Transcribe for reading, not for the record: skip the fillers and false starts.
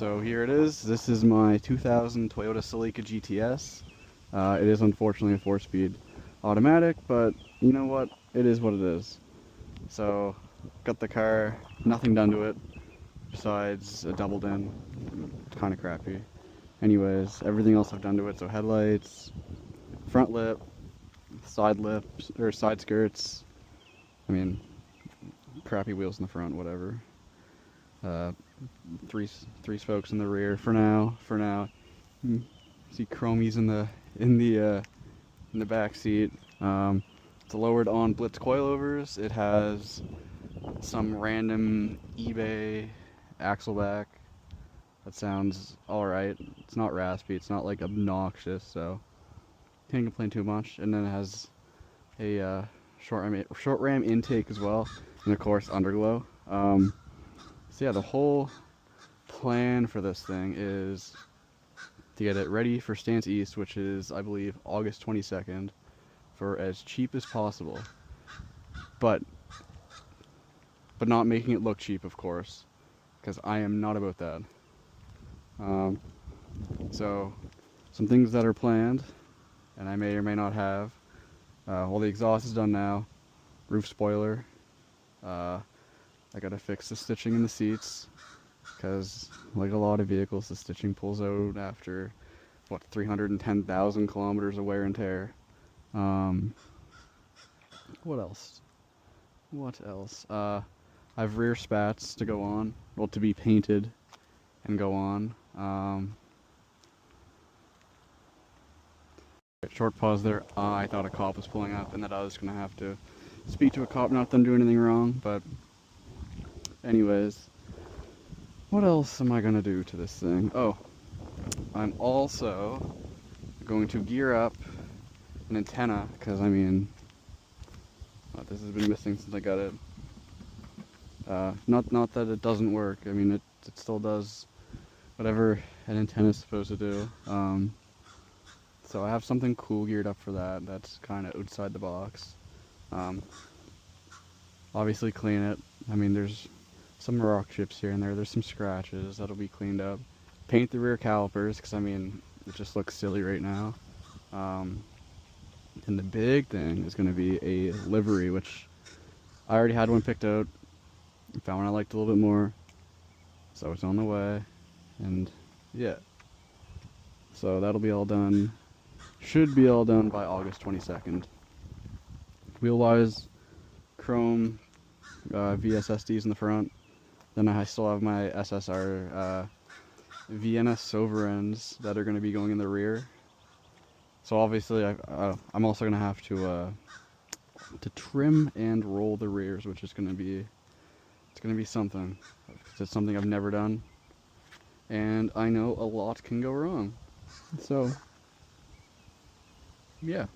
So here it is. This is my 2000 Toyota Celica GTS. It is unfortunately a 4-speed automatic, but you know what? It is what it is. So, got the car, nothing done to it, besides a doubled in. Kind of crappy. Anyways, everything else I've done to it, so headlights, front lip, side lips, or side skirts, I mean, crappy wheels in the front, whatever. Three spokes in the rear for now. See chromies in the back seat. It's lowered on blitz coilovers. It has some random eBay axle back. That sounds alright. It's not raspy. It's not like obnoxious, so can't complain too much. And then it has a short ram intake as well, and of course underglow. So yeah, the whole plan for this thing is to get it ready for Stanceeast, which is, I believe, August 22nd, for as cheap as possible. But not making it look cheap, of course, because I am not about that. So, some things that are planned, and I may or may not have. Well, the exhaust is done now. Roof spoiler. I gotta fix the stitching in the seats, because like a lot of vehicles, the stitching pulls out after, what, 310,000 kilometers of wear and tear. What else? I have rear spats to go on, well, to be painted and go on. Short pause there. I thought a cop was pulling up and that I was gonna have to speak to a cop, not them doing anything wrong, but anyways, what else am I gonna do to this thing? Oh, I'm also going to gear up an antenna, because I mean, this has been missing since I got it. Not that it doesn't work. I mean, it still does whatever an antenna is supposed to do. So I have something cool geared up for that. That's kind of outside the box. Obviously clean it. I mean, there's some rock chips here and there. There's some scratches that'll be cleaned up. Paint the rear calipers, because I mean, it just looks silly right now. And the big thing is going to be a livery, which I already had one picked out. Found one I liked a little bit more, so it's on the way. And yeah, so that'll be all done. Should be all done by August 22nd. Wheel-wise, chrome VSSDs in the front. Then I still have my SSR Vienna Sovereigns that are going to be going in the rear. So obviously I'm also going to have to trim and roll the rears, which is going to be, it's going to be something. It's something I've never done, and I know a lot can go wrong. So yeah.